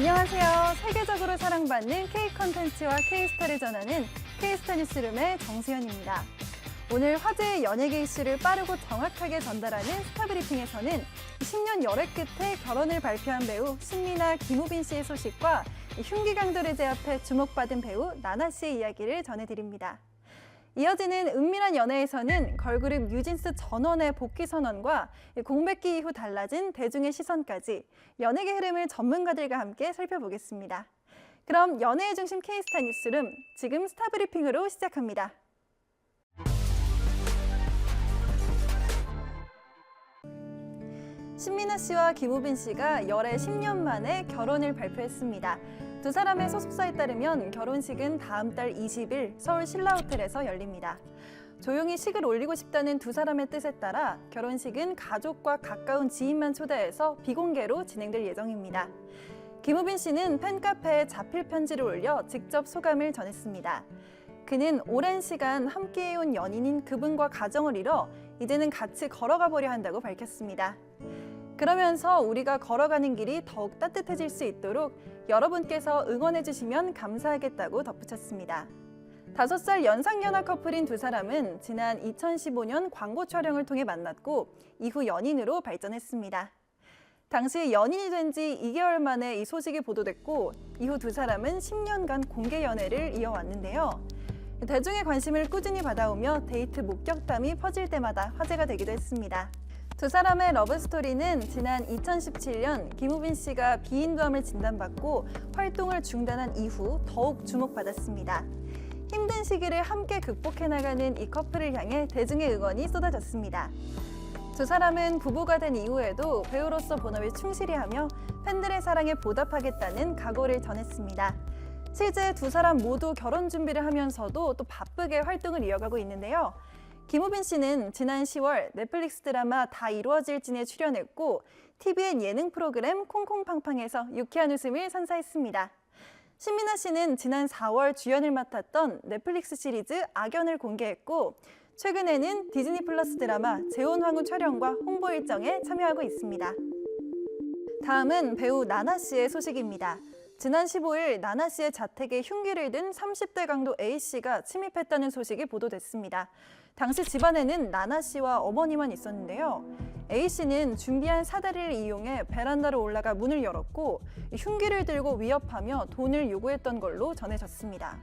안녕하세요. 세계적으로 사랑받는 K-컨텐츠와 K-스타를 전하는 K-스타 뉴스룸의 정수현입니다. 오늘 화제의 연예계 이슈를 빠르고 정확하게 전달하는 스타브리핑에서는 10년 열애 끝에 결혼을 발표한 배우 신미나 김우빈 씨의 소식과 흉기 강도를 제압해 주목받은 배우 나나 씨의 이야기를 전해드립니다. 이어지는 은밀한 연애에서는 걸그룹 뉴진스 전원의 복귀 선언과 공백기 이후 달라진 대중의 시선까지 연예계 흐름을 전문가들과 함께 살펴보겠습니다. 그럼 연예의 중심 K스타 뉴스룸, 지금 스타브리핑으로 시작합니다. 신미나 씨와 김우빈 씨가 열애 10년 만에 결혼을 발표했습니다. 두 사람의 소속사에 따르면 결혼식은 다음 달 20일 서울 신라호텔에서 열립니다. 조용히 식을 올리고 싶다는 두 사람의 뜻에 따라 결혼식은 가족과 가까운 지인만 초대해서 비공개로 진행될 예정입니다. 김우빈 씨는 팬카페에 자필 편지를 올려 직접 소감을 전했습니다. 그는 오랜 시간 함께해온 연인인 그분과 가정을 이뤄 이제는 같이 걸어가 보려 한다고 밝혔습니다. 그러면서 우리가 걸어가는 길이 더욱 따뜻해질 수 있도록 여러분께서 응원해 주시면 감사하겠다고 덧붙였습니다. 5살 연상연하 커플인 두 사람은 지난 2015년 광고 촬영을 통해 만났고 이후 연인으로 발전했습니다. 당시 연인이 된 지 2개월 만에 이 소식이 보도됐고 이후 두 사람은 10년간 공개 연애를 이어왔는데요. 대중의 관심을 꾸준히 받아오며 데이트 목격담이 퍼질 때마다 화제가 되기도 했습니다. 두 사람의 러브스토리는 지난 2017년 김우빈 씨가 비인두암을 진단받고 활동을 중단한 이후 더욱 주목받았습니다. 힘든 시기를 함께 극복해 나가는 이 커플을 향해 대중의 응원이 쏟아졌습니다. 두 사람은 부부가 된 이후에도 배우로서 본업에 충실히 하며 팬들의 사랑에 보답하겠다는 각오를 전했습니다. 실제 두 사람 모두 결혼 준비를 하면서도 또 바쁘게 활동을 이어가고 있는데요. 김우빈 씨는 지난 10월 넷플릭스 드라마 다 이루어질진에 출연했고 TVN 예능 프로그램 콩콩팡팡에서 유쾌한 웃음을 선사했습니다. 신미나 씨는 지난 4월 주연을 맡았던 넷플릭스 시리즈 악연을 공개했고 최근에는 디즈니 플러스 드라마 재혼황후 촬영과 홍보 일정에 참여하고 있습니다. 다음은 배우 나나 씨의 소식입니다. 지난 15일 나나 씨의 자택에 흉기를 든 30대 강도 A씨가 침입했다는 소식이 보도됐습니다. 당시 집안에는 나나 씨와 어머니만 있었는데요. A씨는 준비한 사다리를 이용해 베란다로 올라가 문을 열었고 흉기를 들고 위협하며 돈을 요구했던 걸로 전해졌습니다.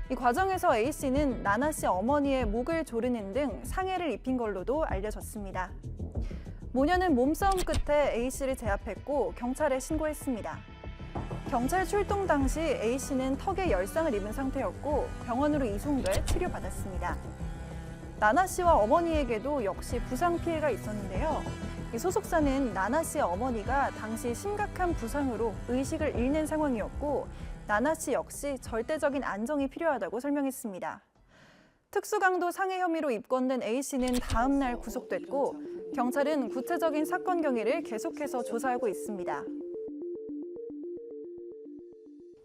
이 과정에서 A씨는 나나 씨 어머니의 목을 조르는 등 상해를 입힌 걸로도 알려졌습니다. 모녀는 몸싸움 끝에 A씨를 제압했고 경찰에 신고했습니다. 경찰 출동 당시 A씨는 턱에 열상을 입은 상태였고 병원으로 이송돼 치료받았습니다. 나나 씨와 어머니에게도 역시 부상 피해가 있었는데요. 이 소속사는 나나 씨의 어머니가 당시 심각한 부상으로 의식을 잃는 상황이었고 나나 씨 역시 절대적인 안정이 필요하다고 설명했습니다. 특수강도 상해 혐의로 입건된 A씨는 다음 날 구속됐고 경찰은 구체적인 사건 경위를 계속해서 조사하고 있습니다.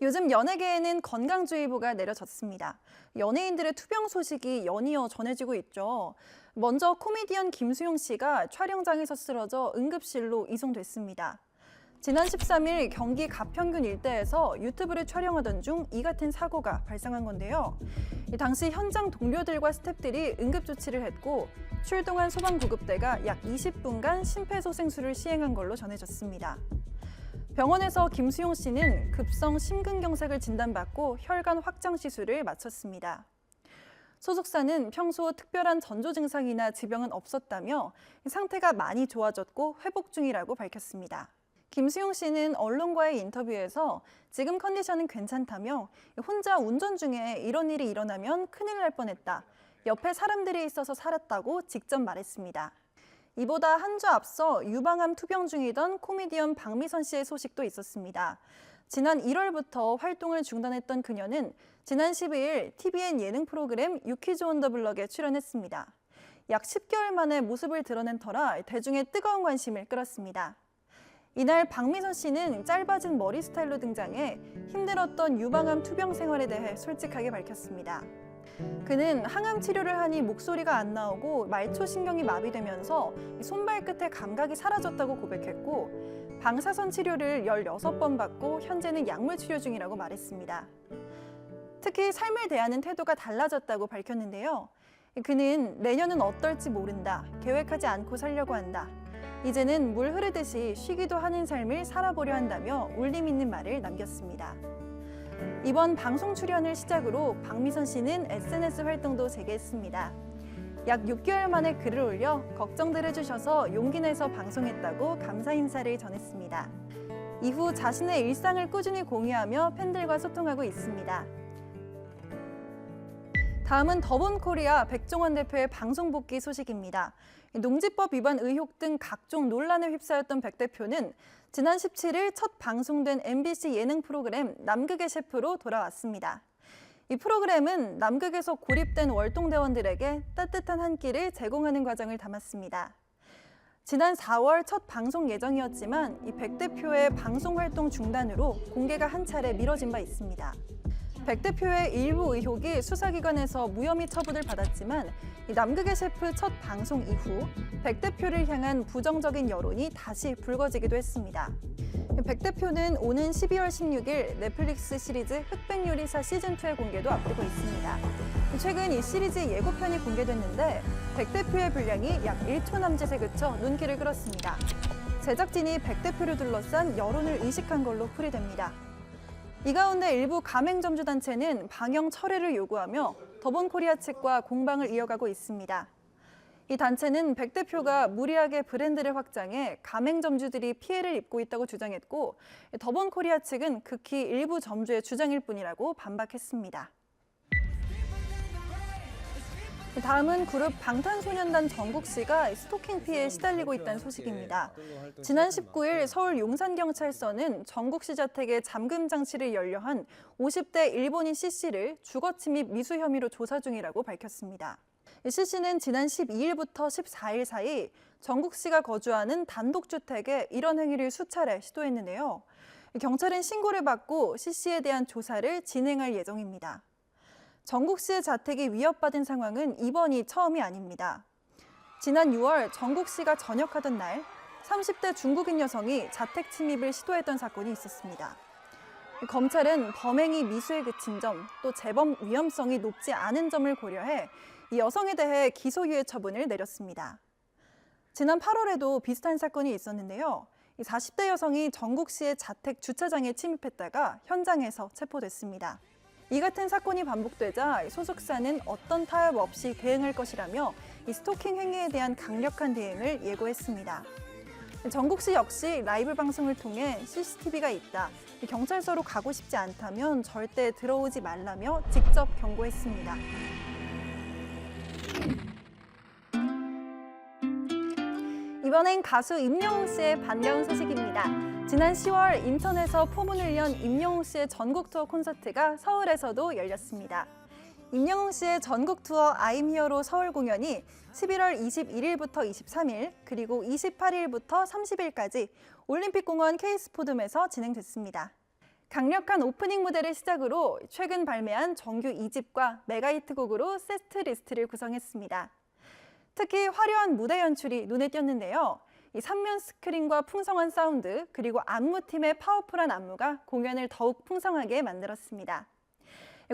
요즘 연예계에는 건강주의보가 내려졌습니다. 연예인들의 투병 소식이 연이어 전해지고 있죠. 먼저 코미디언 김수용 씨가 촬영장에서 쓰러져 응급실로 이송됐습니다. 지난 13일 경기 가평균 일대에서 유튜브를 촬영하던 중 이 같은 사고가 발생한 건데요. 당시 현장 동료들과 스태프들이 응급조치를 했고 출동한 소방구급대가 약 20분간 심폐소생술을 시행한 걸로 전해졌습니다. 병원에서 김수용 씨는 급성 심근경색을 진단받고 혈관 확장 시술을 마쳤습니다. 소속사는 평소 특별한 전조 증상이나 지병은 없었다며 상태가 많이 좋아졌고 회복 중이라고 밝혔습니다. 김수용 씨는 언론과의 인터뷰에서 지금 컨디션은 괜찮다며 혼자 운전 중에 이런 일이 일어나면 큰일 날 뻔했다. 옆에 사람들이 있어서 살았다고 직접 말했습니다. 이보다 한 주 앞서 유방암 투병 중이던 코미디언 박미선 씨의 소식도 있었습니다. 지난 1월부터 활동을 중단했던 그녀는 지난 12일 TVN 예능 프로그램 유퀴즈 온 더 블럭에 출연했습니다. 약 10개월 만에 모습을 드러낸 터라 대중의 뜨거운 관심을 끌었습니다. 이날 박미선 씨는 짧아진 머리 스타일로 등장해 힘들었던 유방암 투병 생활에 대해 솔직하게 밝혔습니다. 그는 항암 치료를 하니 목소리가 안 나오고 말초 신경이 마비되면서 손발 끝에 감각이 사라졌다고 고백했고 방사선 치료를 16번 받고 현재는 약물 치료 중이라고 말했습니다. 특히 삶을 대하는 태도가 달라졌다고 밝혔는데요. 그는 내년은 어떨지 모른다. 계획하지 않고 살려고 한다. 이제는 물 흐르듯이 쉬기도 하는 삶을 살아보려 한다며 울림 있는 말을 남겼습니다. 이번 방송 출연을 시작으로 박미선 씨는 SNS 활동도 재개했습니다. 약 6개월 만에 글을 올려 걱정들 해주셔서 용기 내서 방송했다고 감사 인사를 전했습니다. 이후 자신의 일상을 꾸준히 공유하며 팬들과 소통하고 있습니다. 다음은 더본코리아 백종원 대표의 방송 복귀 소식입니다. 농지법 위반 의혹 등 각종 논란에 휩싸였던 백 대표는 지난 17일 첫 방송된 MBC 예능 프로그램 남극의 셰프로 돌아왔습니다. 이 프로그램은 남극에서 고립된 월동대원들에게 따뜻한 한 끼를 제공하는 과정을 담았습니다. 지난 4월 첫 방송 예정이었지만 이 백 대표의 방송 활동 중단으로 공개가 한 차례 미뤄진 바 있습니다. 백 대표의 일부 의혹이 수사기관에서 무혐의 처분을 받았지만 남극의 셰프 첫 방송 이후 백 대표를 향한 부정적인 여론이 다시 불거지기도 했습니다. 백 대표는 오는 12월 16일 넷플릭스 시리즈 흑백요리사 시즌2의 공개도 앞두고 있습니다. 최근 이 시리즈 예고편이 공개됐는데 백 대표의 분량이 약 1초 남짓에 그쳐 눈길을 끌었습니다. 제작진이 백 대표를 둘러싼 여론을 의식한 걸로 풀이됩니다. 이 가운데 일부 가맹점주 단체는 방영 철회를 요구하며 더본코리아 측과 공방을 이어가고 있습니다. 이 단체는 백 대표가 무리하게 브랜드를 확장해 가맹점주들이 피해를 입고 있다고 주장했고 더본코리아 측은 극히 일부 점주의 주장일 뿐이라고 반박했습니다. 다음은 그룹 방탄소년단 정국 씨가 스토킹 피해에 시달리고 있다는 소식입니다. 지난 19일 서울 용산경찰서는 정국 씨 자택에 잠금 장치를 연료한 50대 일본인 C씨를 주거침입 미수 혐의로 조사 중이라고 밝혔습니다. C씨는 지난 12일부터 14일 사이 정국 씨가 거주하는 단독주택에 이런 행위를 수차례 시도했는데요. 경찰은 신고를 받고 C씨에 대한 조사를 진행할 예정입니다. 정국 씨의 자택이 위협받은 상황은 이번이 처음이 아닙니다. 지난 6월 정국 씨가 전역하던 날 30대 중국인 여성이 자택 침입을 시도했던 사건이 있었습니다. 검찰은 범행이 미수에 그친 점, 또 재범 위험성이 높지 않은 점을 고려해 이 여성에 대해 기소유예 처분을 내렸습니다. 지난 8월에도 비슷한 사건이 있었는데요. 40대 여성이 정국 씨의 자택 주차장에 침입했다가 현장에서 체포됐습니다. 이 같은 사건이 반복되자 소속사는 어떤 타협 없이 대응할 것이라며 이 스토킹 행위에 대한 강력한 대응을 예고했습니다. 정국 씨 역시 라이브 방송을 통해 CCTV가 있다, 경찰서로 가고 싶지 않다면 절대 들어오지 말라며 직접 경고했습니다. 이번엔 가수 임영웅 씨의 반가운 소식입니다. 지난 10월 인천에서 포문을 연 임영웅 씨의 전국 투어 콘서트가 서울에서도 열렸습니다. 임영웅 씨의 전국 투어 I'm Here로 서울 공연이 11월 21일부터 23일 그리고 28일부터 30일까지 올림픽공원 K스포돔에서 진행됐습니다. 강력한 오프닝 무대를 시작으로 최근 발매한 정규 2집과 메가히트곡으로 세트 리스트를 구성했습니다. 특히 화려한 무대 연출이 눈에 띄었는데요. 이 3면 스크린과 풍성한 사운드, 그리고 안무팀의 파워풀한 안무가 공연을 더욱 풍성하게 만들었습니다.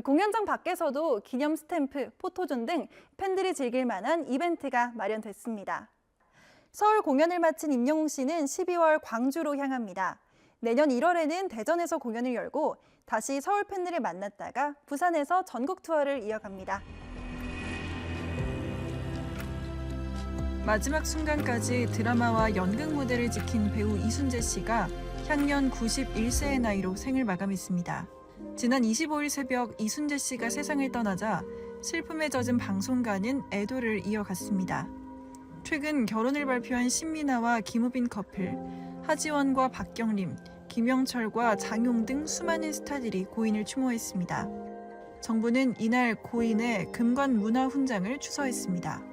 공연장 밖에서도 기념 스탬프, 포토존 등 팬들이 즐길 만한 이벤트가 마련됐습니다. 서울 공연을 마친 임영웅 씨는 12월 광주로 향합니다. 내년 1월에는 대전에서 공연을 열고 다시 서울 팬들을 만났다가 부산에서 전국 투어를 이어갑니다. 마지막 순간까지 드라마와 연극 무대를 지킨 배우 이순재 씨가 향년 91세의 나이로 생을 마감했습니다. 지난 25일 새벽 이순재 씨가 세상을 떠나자 슬픔에 젖은 방송가는 애도를 이어갔습니다. 최근 결혼을 발표한 신민아와 김우빈 커플, 하지원과 박경림, 김영철과 장용 등 수많은 스타들이 고인을 추모했습니다. 정부는 이날 고인의 금관 문화훈장을 추서했습니다.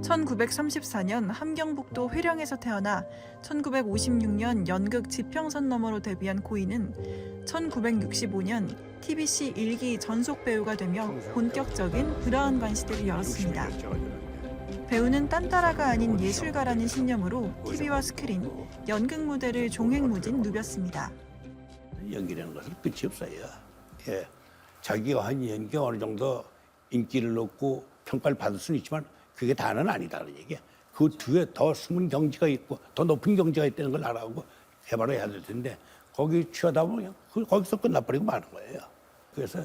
1934년 함경북도 회령에서 태어나 1956년 연극 지평선 너머로 데뷔한 고인은 1965년 TBC 1기 전속 배우가 되며 본격적인 브라운관 시대를 열었습니다. 배우는 딴따라가 아닌 예술가라는 신념으로 TV와 스크린, 연극 무대를 종횡무진 누볐습니다. 연기라는 것은 끝이 없어요. 예. 자기가 한 연기가 어느 정도 인기를 얻고 평가를 받을 수는 있지만 그게 다는 아니다는 얘기야. 그 뒤에 더 숨은 경지가 있고 더 높은 경지가 있다는 걸 알아보고 개발을 해야 될 텐데 거기 취하다 보면 거기서 끝나버리고 마는 거예요. 그래서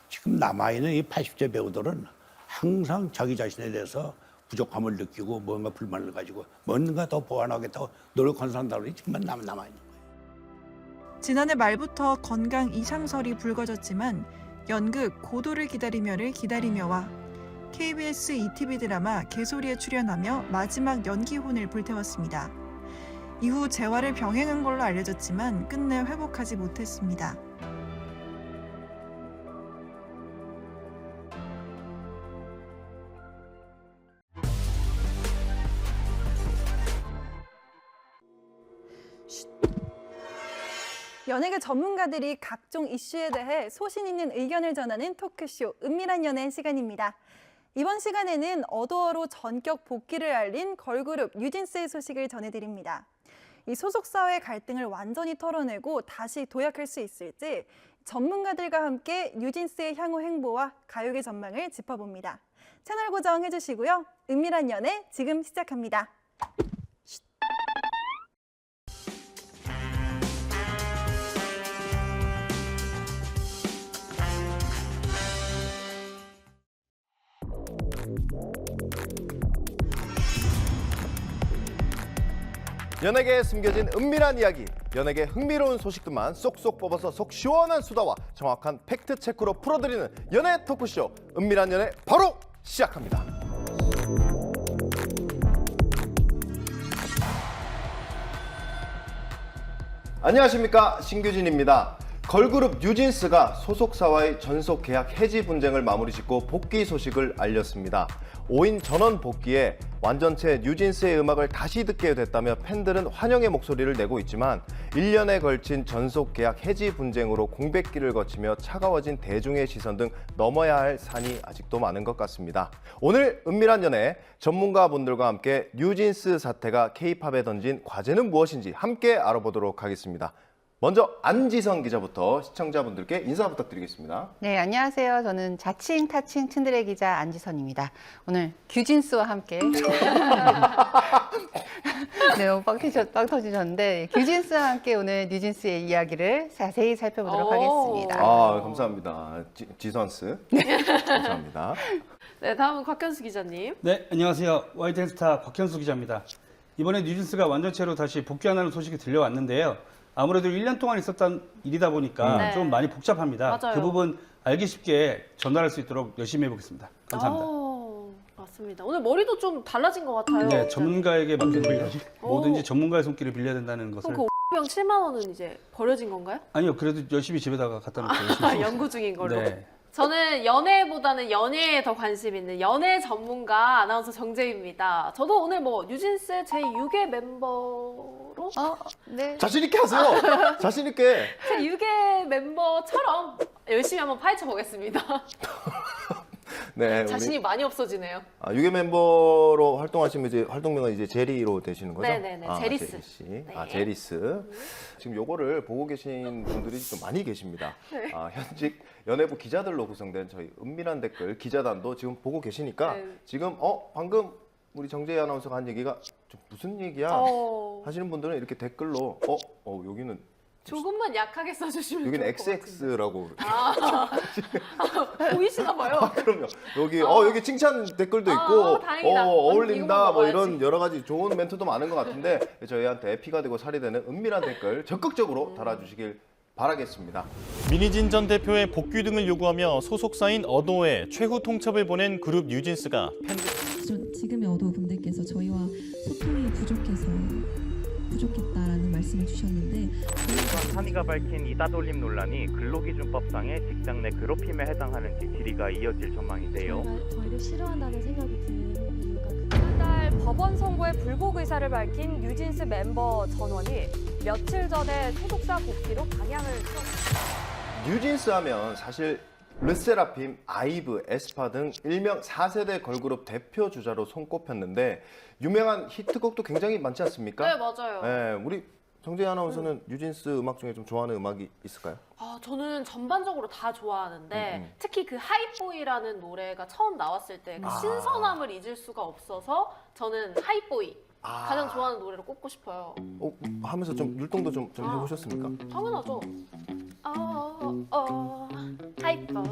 지금 남아있는 이 80대 배우들은 항상 자기 자신에 대해서 부족함을 느끼고 뭔가 불만을 가지고 뭔가 더 보완하겠다고 노력하는 사람들이 정말 남아있는 거예요. 지난해 말부터 건강 이상설이 불거졌지만 연극 고도를 기다리며를 기다리며와 KBS ETV 드라마 개소리에 출연하며 마지막 연기혼을 불태웠습니다. 이후 재활을 병행한 걸로 알려졌지만 끝내 회복하지 못했습니다. 연예계 전문가들이 각종 이슈에 대해 소신 있는 의견을 전하는 토크쇼 은밀한 연애 시간입니다. 이번 시간에는 어도어로 전격 복귀를 알린 걸그룹 뉴진스의 소식을 전해드립니다. 이 소속사와의 갈등을 완전히 털어내고 다시 도약할 수 있을지 전문가들과 함께 뉴진스의 향후 행보와 가요계 전망을 짚어봅니다. 채널 고정해주시고요. 은밀한 연애 지금 시작합니다. 연예계에 숨겨진 은밀한 이야기, 연예계 흥미로운 소식들만 쏙쏙 뽑아서 속 시원한 수다와 정확한 팩트 체크로 풀어드리는 연예 토크쇼 은밀한 연애 바로 시작합니다. 안녕하십니까, 신규진입니다. 걸그룹 뉴진스가 소속사와의 전속 계약 해지 분쟁을 마무리 짓고 복귀 소식을 알렸습니다. 5인 전원 복귀에 완전체 뉴진스의 음악을 다시 듣게 됐다며 팬들은 환영의 목소리를 내고 있지만 1년에 걸친 전속 계약 해지 분쟁으로 공백기를 거치며 차가워진 대중의 시선 등 넘어야 할 산이 아직도 많은 것 같습니다. 오늘 은밀한 연애 전문가분들과 함께 뉴진스 사태가 K-팝에 던진 과제는 무엇인지 함께 알아보도록 하겠습니다. 먼저 안지선 기자부터 시청자분들께 인사 부탁드리겠습니다. 네, 안녕하세요. 저는 자칭 타칭 츤드레 기자 안지선입니다. 오늘 규진스와 함께 네, 너무 빵 터지셨는데 규진스와 함께 오늘 뉴진스의 이야기를 자세히 살펴보도록 하겠습니다. 아, 감사합니다. 지선스. 감사합니다. 네, 다음은 곽현수 기자님. 네, 안녕하세요. YTN스타 곽현수 기자입니다. 이번에 뉴진스가 완전체로 다시 복귀한다는 소식이 들려왔는데요. 아무래도 1년 동안 있었던 일이다 보니까 네. 좀 많이 복잡합니다. 맞아요. 그 부분 알기 쉽게 전달할 수 있도록 열심히 해보겠습니다. 감사합니다. 맞습니다. 오늘 머리도 좀 달라진 것 같아요. 네, 전문가에게 맡겨드려야지. 뭐든지 전문가의 손길을 빌려야 된다는 것을. 그럼 그 병 7만 원은 이제 버려진 건가요? 아니요, 그래도 열심히 집에다가 갖다 놓고 열심히. 연구 중인 걸로. 네. 저는 연애보다는 연예에 더 관심 있는 연애 전문가 아나운서 정재희입니다. 저도 오늘 뭐 뉴진스 제6의 멤버로 네. 자신 있게 하세요. 자신 있게. 제6의 멤버처럼 열심히 한번 파헤쳐 보겠습니다. 네, 자신이 많이 없어지네요. 유괴 멤버로 활동하시면 이제 활동명은 이제 제리로 되시는 거죠? 네네네, 제리스. 제리 씨. 네. 제리스. 지금 요거를 보고 계신 분들이 좀 많이 계십니다. 네. 현직 연예부 기자들로 구성된 저희 은밀한 댓글 기자단도 지금 보고 계시니까 네. 지금 방금 우리 정재희 아나운서가 한 얘기가 좀 무슨 얘기야 하시는 분들은 이렇게 댓글로 여기는 조금만 약하게 써주시면 여기는 좋을 것 같은데. XX라고. 보이시나 봐요. 그럼요. 여기 칭찬 댓글도 있고, 다행이다. 어울린다, 이거만 뭐 먹어야지. 이런 여러 가지 좋은 멘트도 많은 것 같은데, 저희한테 피가 되고 살이 되는 은밀한 댓글 적극적으로 달아주시길 바라겠습니다. 민희진 전 대표의 복귀 등을 요구하며 소속사인 어도에 최후 통첩을 보낸 그룹 뉴진스가 지금의 어도 분들께서 저희와 소통이 부족했다라는 말씀을 주셨는데 산이가 밝힌 이다돌림 논란이 근로기준법상의 직장 내 괴롭힘에 해당하는지 질의가 이어질 전망인데요. 저희를 싫어한다는 생각이 드는 이유가 그날 법원 선고에 불복 의사를 밝힌 뉴진스 멤버 전원이 며칠 전에 소속사 복귀로 방향을 틀었습니다. 뉴진스 하면 사실 르세라핌, 아이브, 에스파 등 일명 4세대 걸그룹 대표 주자로 손꼽혔는데 유명한 히트곡도 굉장히 많지 않습니까? 네, 맞아요. 네, 우리 정재희 아나운서는 뉴진스 음악 중에 좀 좋아하는 음악이 있을까요? 저는 전반적으로 다 좋아하는데 특히 그 하이보이라는 노래가 처음 나왔을 때 그 신선함을 잊을 수가 없어서 저는 하이보이 가장 좋아하는 노래로 꼽고 싶어요. 하면서 좀 율동도 좀 해보셨습니까? 당연하죠. 하이보이.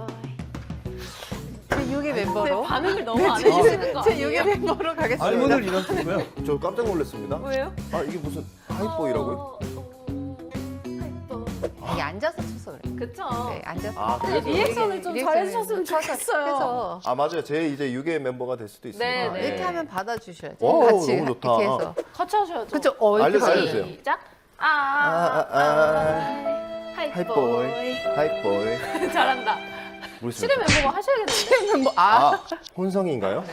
제 6의 멤버로. 반응을 너무 안 해주시는 거 제 아니에요? 6의 멤버로 가겠습니다. 알문을 잃었고요. 저 깜짝 놀랐습니다. 왜요? 이게 무슨 하이보이라고요? 이게 앉아서 쳐서 그래. 그쵸. 네, 앉아서. 그래서 리액션을 좀 리액션을 잘해주셨으면 좋겠어요. 그래서 맞아요. 제 이제 6의 멤버가 될 수도 있습니다. 네, 이렇게 하면 받아주셔야죠. 오, 같이 너무 좋다. 이렇게 해서. 같이 하셔야죠. 그쵸? 알려주세요. 이렇게 알려주세요. 시작. 하이보이, 하이보이. 잘한다. 모르겠습니다. 실의 멤버가 하셔야겠는데? 멤버. 혼성인가요?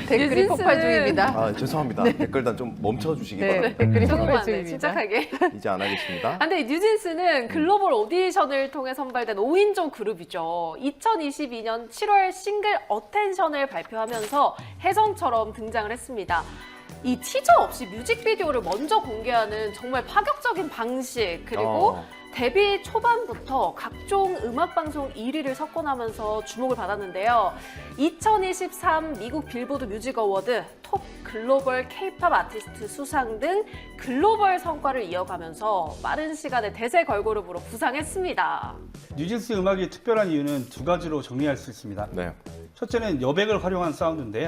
댓글이 뉴진스는 폭발 중입니다. 죄송합니다. 댓글단 좀 멈춰주시기 네, 바랍니다. 댓글이 폭발 조금만 중입니다. 침착하게. 이제 안 하겠습니다. 근데 뉴진스는 글로벌 오디션을 통해 선발된 5인조 그룹이죠. 2022년 7월 싱글 어텐션을 발표하면서 혜성처럼 등장을 했습니다. 이 티저 없이 뮤직비디오를 먼저 공개하는 정말 파격적인 방식, 그리고 데뷔 초반부터 각종 음악방송 1위를 석권하면서 주목을 받았는데요. 2023 미국 빌보드 뮤직 어워드 톱 글로벌 K-팝 아티스트 수상 등 글로벌 성과를 이어가면서 빠른 시간에 대세 걸그룹으로 부상했습니다. 뉴진스 음악이 특별한 이유는 두 가지로 정리할 수 있습니다. 네. 첫째는 여백을 활용한 사운드인데요.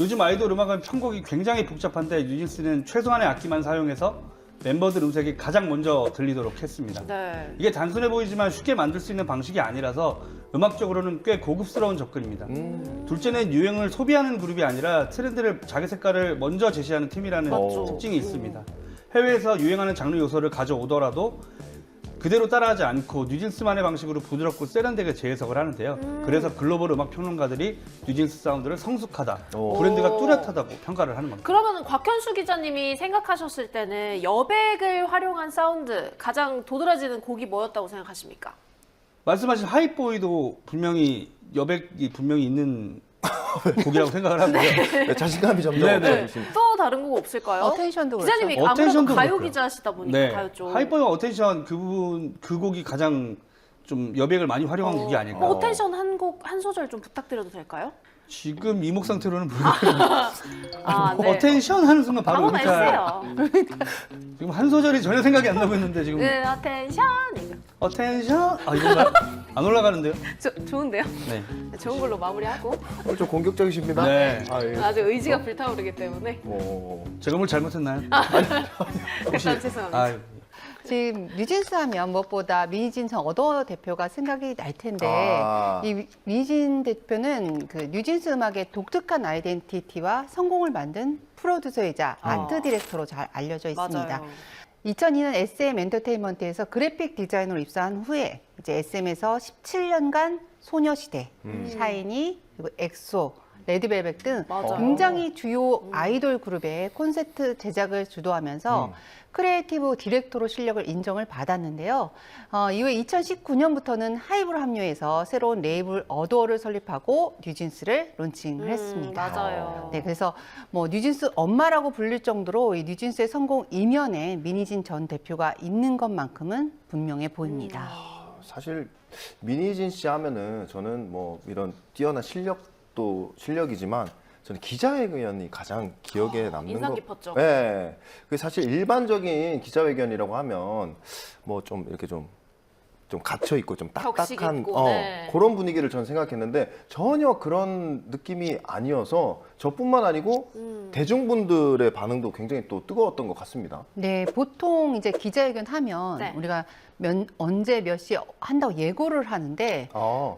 요즘 아이돌 음악은 편곡이 굉장히 복잡한데 뉴진스는 최소한의 악기만 사용해서 멤버들 음색이 가장 먼저 들리도록 했습니다. 네. 이게 단순해 보이지만 쉽게 만들 수 있는 방식이 아니라서 음악적으로는 꽤 고급스러운 접근입니다. 둘째는 유행을 소비하는 그룹이 아니라 트렌드를 자기 색깔을 먼저 제시하는 팀이라는 특징이 있습니다. 해외에서 유행하는 장르 요소를 가져오더라도 그대로 따라하지 않고 뉴진스만의 방식으로 부드럽고 세련되게 재해석을 하는데요. 그래서 글로벌 음악 평론가들이 뉴진스 사운드를 성숙하다, 브랜드가 뚜렷하다고 평가를 하는 겁니다. 그러면 곽현수 기자님이 생각하셨을 때는 여백을 활용한 사운드 가장 도드라지는 곡이 뭐였다고 생각하십니까? 말씀하신 하이보이도 분명히 여백이 분명히 있는 곡이라고 생각을 하고요. 네, 자신감이 점점 없어지십니다. 또 다른 곡 없을까요? 어텐션도 그렇죠. 기자님이 아무래도 어텐션도 가요 그렇고요. 기자시다 보니까 네, 가요 쪽. 하이보이와 어텐션 그 곡이 가장 좀 여백을 많이 활용한 곡이 아닐까. 어텐션 한 곡 한 소절 좀 부탁드려도 될까요? 지금 이목 상태로는 모르겠어요. 네. 어텐션 하는 순간 바로 아무나 했어요. 지금 한 소절이 전혀 생각이 안 나고 있는데 지금 네, 어텐션 이거. 어텐션 이건가요? 안 올라가는데요? 좋은데요? 네. 좋은 걸로 마무리하고 오늘 좀 공격적이십니다. 네. 예. 아주 의지가 불타오르기 때문에 제가 뭘 잘못했나요? 일단 죄송합니다. 아유, 지금 뉴진스 하면 무엇보다 민희진 전 어더 대표가 생각이 날 텐데 이 민희진 대표는 그 뉴진스 음악의 독특한 아이덴티티와 성공을 만든 프로듀서이자 아트 디렉터로 잘 알려져 있습니다. 맞아요. 2002년 SM 엔터테인먼트에서 그래픽 디자이너로 입사한 후에 이제 SM에서 17년간 소녀시대, 샤이니, 그리고 엑소, 레드벨벳 등 맞아요. 굉장히 주요 아이돌 그룹의 콘서트 제작을 주도하면서 크리에이티브 디렉터로 실력을 인정을 받았는데요. 이후에 2019년부터는 하이브로 합류해서 새로운 레이블 어도어를 설립하고 뉴진스를 론칭을 했습니다. 맞아요. 네, 그래서 뭐 뉴진스 엄마라고 불릴 정도로 이 뉴진스의 성공 이면에 민희진 전 대표가 있는 것만큼은 분명해 보입니다. 사실 민희진 씨 하면은 저는 뭐 이런 뛰어난 실력도 실력이지만 저는 기자회견이 가장 기억에 남는 인상 거. 깊었죠. 네. 그 사실 일반적인 기자회견이라고 하면 뭐 좀 이렇게 좀 갇혀 있고 좀 격식 딱딱한 있고, 네. 그런 분위기를 저는 생각했는데 전혀 그런 느낌이 아니어서 저뿐만 아니고 대중분들의 반응도 굉장히 또 뜨거웠던 것 같습니다. 네, 보통 이제 기자회견 하면 네. 우리가 언제 몇 시에 한다고 예고를 하는데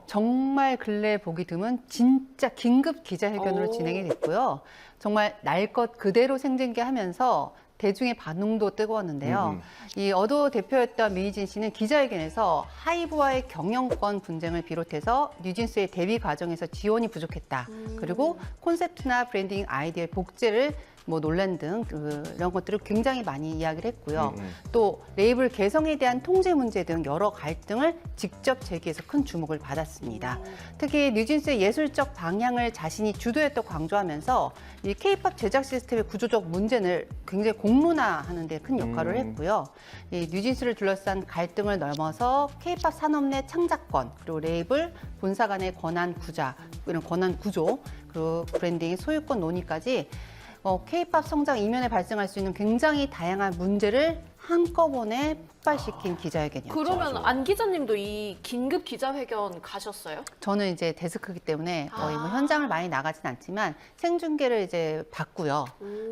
정말 근래 보기 드문 진짜 긴급 기자회견으로 진행이 됐고요. 정말 날 것 그대로 생중계하면서 대중의 반응도 뜨거웠는데요. 이 어도 대표였던 민희진 씨는 기자회견에서 하이브와의 경영권 분쟁을 비롯해서 뉴진스의 데뷔 과정에서 지원이 부족했다. 그리고 콘셉트나 브랜딩 아이디어의 복제를 뭐 논란 등 이런 것들을 굉장히 많이 이야기를 했고요. 또 레이블 개성에 대한 통제 문제 등 여러 갈등을 직접 제기해서 큰 주목을 받았습니다. 특히 뉴진스의 예술적 방향을 자신이 주도했다고 강조하면서 이 K-팝 제작 시스템의 구조적 문제를 굉장히 공론화하는 데 큰 역할을 했고요. 이 뉴진스를 둘러싼 갈등을 넘어서 K-팝 산업 내 창작권, 그리고 레이블, 본사 간의 권한 구조, 그리고 브랜딩, 소유권 논의까지 K-팝 성장 이면에 발생할 수 있는 굉장히 다양한 문제를 한꺼번에 폭발시킨 기자회견이었죠. 그러면 안 기자님도 이 긴급 기자회견 가셨어요? 저는 이제 데스크이기 때문에 거의 뭐 현장을 많이 나가진 않지만 생중계를 이제 봤고요.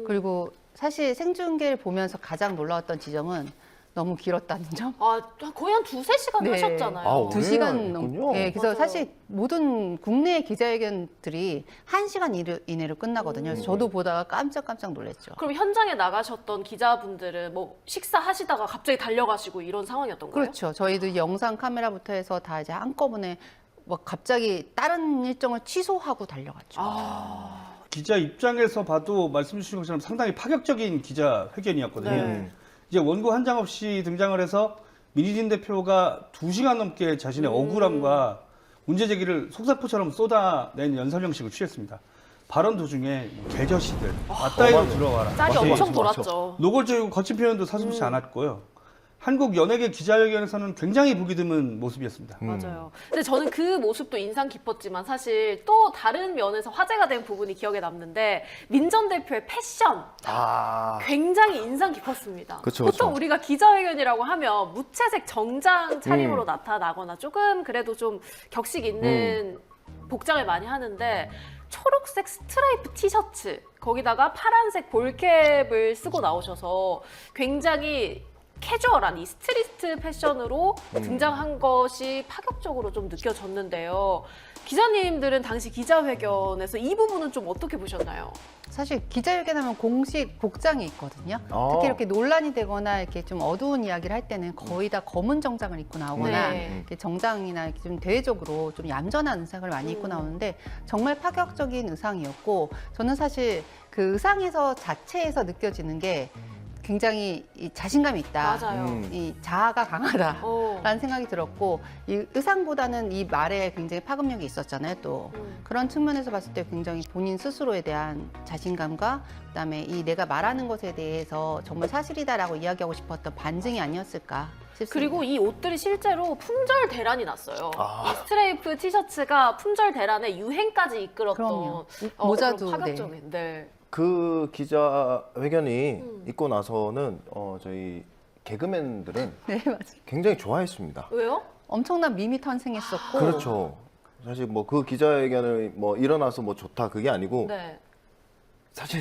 그리고 사실 생중계를 보면서 가장 놀라웠던 지점은 너무 길었다는 점. 거의 한 2-3시간 네. 하셨잖아요. 2시간 넘고. 네, 그래서 맞아요. 사실 모든 국내 기자회견들이 1시간 이내로 끝나거든요. 그래서 저도 보다가 깜짝 놀랐죠. 그럼 현장에 나가셨던 기자분들은 뭐 식사하시다가 갑자기 달려가시고 이런 상황이었던 거예요? 그렇죠. 저희도 영상 카메라부터 해서 다 이제 한꺼번에 막 갑자기 다른 일정을 취소하고 달려갔죠. 기자 입장에서 봐도 말씀 주신 것처럼 상당히 파격적인 기자회견이었거든요. 네. 이제 원고 한 장 없이 등장을 해서 민희진 대표가 2시간 넘게 자신의 억울함과 문제 제기를 속사포처럼 쏟아낸 연설 형식을 취했습니다. 발언 도중에 개저씨들, 맞다이로 들어와라. 짤이 엄청 돌았죠. 노골적이고 거친 표현도 사슴치 않았고요. 한국 연예계 기자회견에서는 굉장히 보기 드문 모습이었습니다. 맞아요. 근데 저는 그 모습도 인상 깊었지만 사실 또 다른 면에서 화제가 된 부분이 기억에 남는데 민 전 대표의 패션 굉장히 인상 깊었습니다. 그쵸, 보통 그쵸. 우리가 기자회견이라고 하면 무채색 정장 차림으로 나타나거나 조금 그래도 좀 격식 있는 복장을 많이 하는데 초록색 스트라이프 티셔츠 거기다가 파란색 볼캡을 쓰고 나오셔서 굉장히 캐주얼한 이 스트리트 패션으로 등장한 것이 파격적으로 좀 느껴졌는데요. 기자님들은 당시 기자회견에서 이 부분은 좀 어떻게 보셨나요? 사실 기자회견하면 공식 복장이 있거든요. 특히 이렇게 논란이 되거나 이렇게 좀 어두운 이야기를 할 때는 거의 다 검은 정장을 입고 나오거나 네. 이렇게 정장이나 이렇게 좀 대외적으로 좀 얌전한 의상을 많이 입고 나오는데 정말 파격적인 의상이었고 저는 사실 그 의상에서 자체에서 느껴지는 게 굉장히 이 자신감이 있다. 맞아요. 이 자아가 강하다라는 생각이 들었고 이 의상보다는 이 말에 굉장히 파급력이 있었잖아요. 또 그런 측면에서 봤을 때 굉장히 본인 스스로에 대한 자신감과 그다음에 이 내가 말하는 것에 대해서 정말 사실이다라고 이야기하고 싶었던 반증이 아니었을까 싶습니다. 그리고 이 옷들이 실제로 품절 대란이 났어요. 이 스트레이프 티셔츠가 품절 대란의 유행까지 이끌었던 그럼요. 모자도, 그런 파격적인. 네. 그 기자회견이 있고 나서는 저희 개그맨들은 네, 맞아요. 굉장히 좋아했습니다. 왜요? 엄청난 밈이 탄생했었고 그렇죠. 사실 뭐 그 기자회견을 뭐 일어나서 뭐 좋다 그게 아니고 네. 사실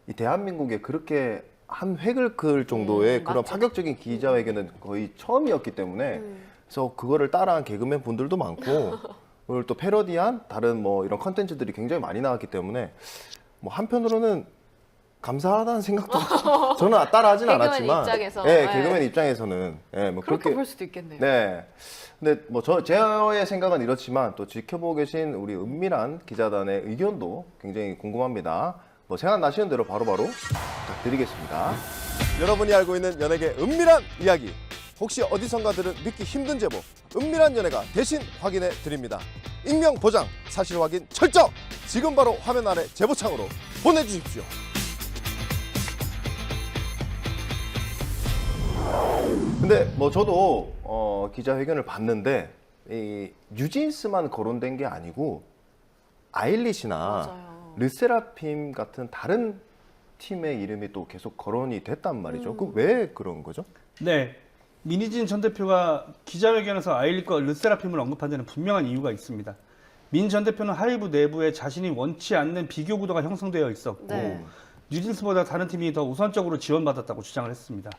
이 대한민국에 그렇게 한 획을 그을 정도의 그런 맞죠. 파격적인 기자회견은 거의 처음이었기 때문에 그래서 그거를 따라한 개그맨 분들도 많고 그리고 또 패러디한 다른 뭐 이런 컨텐츠들이 굉장히 많이 나왔기 때문에 뭐 한편으로는 감사하다는 생각도 저는 따라하진 개그맨 않았지만 입장에서. 네, 네. 개그맨 입장에서는 뭐 그렇게 볼 수도 있겠네요. 네. 근데 뭐 저의 생각은 이렇지만 또 지켜보고 계신 우리 은밀한 기자단의 의견도 굉장히 궁금합니다. 뭐 생각나시는 대로 바로바로 부탁드리겠습니다. 여러분이 알고 있는 연예계 은밀한 이야기. 혹시 어디선가 들은 믿기 힘든 제보, 은밀한 연예가 대신 확인해 드립니다. 익명 보장, 사실 확인 철저! 지금 바로 화면 아래 제보창으로 보내주십시오. 근데 뭐 저도 기자회견을 봤는데 이 뉴진스만 거론된 게 아니고 아일리시나 맞아요. 르세라핌 같은 다른 팀의 이름이 또 계속 거론이 됐단 말이죠. 그 왜 그런 거죠? 네. 민희진 전 대표가 기자회견에서 아일리과 르세라핌을 언급한 데는 분명한 이유가 있습니다. 민 전 대표는 하이브 내부에 자신이 원치 않는 비교 구도가 형성되어 있었고 네. 뉴진스보다 다른 팀이 더 우선적으로 지원받았다고 주장을 했습니다.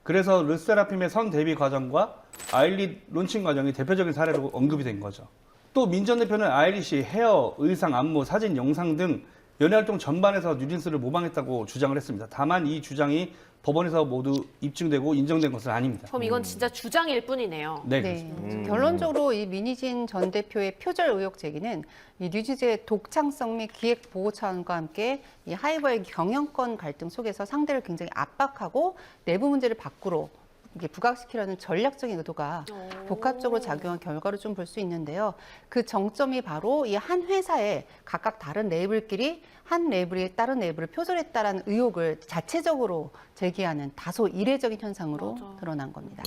그래서 르세라핌의 선 데뷔 과정과 아일리 론칭 과정이 대표적인 사례로 언급이 된 거죠. 또 민 전 대표는 아일리시 헤어, 의상, 안무, 사진, 영상 등 연예 활동 전반에서 뉴진스를 모방했다고 주장을 했습니다. 다만 이 주장이 법원에서 모두 입증되고 인정된 것은 아닙니다. 그럼 이건 진짜 주장일 뿐이네요. 네, 네. 그렇습니다. 결론적으로 이 민희진 전 대표의 표절 의혹 제기는 이 뉴진스의 독창성 및 기획 보호 차원과 함께 이 하이브의 경영권 갈등 속에서 상대를 굉장히 압박하고 내부 문제를 밖으로 이게 부각시키려는 전략적인 의도가 복합적으로 작용한 결과로 좀 볼 수 있는데요. 그 정점이 바로 이 한 회사에 각각 다른 레이블끼리 한 레이블이 다른 레이블을 표절했다라는 의혹을 자체적으로 제기하는 다소 이례적인 현상으로 드러난 겁니다.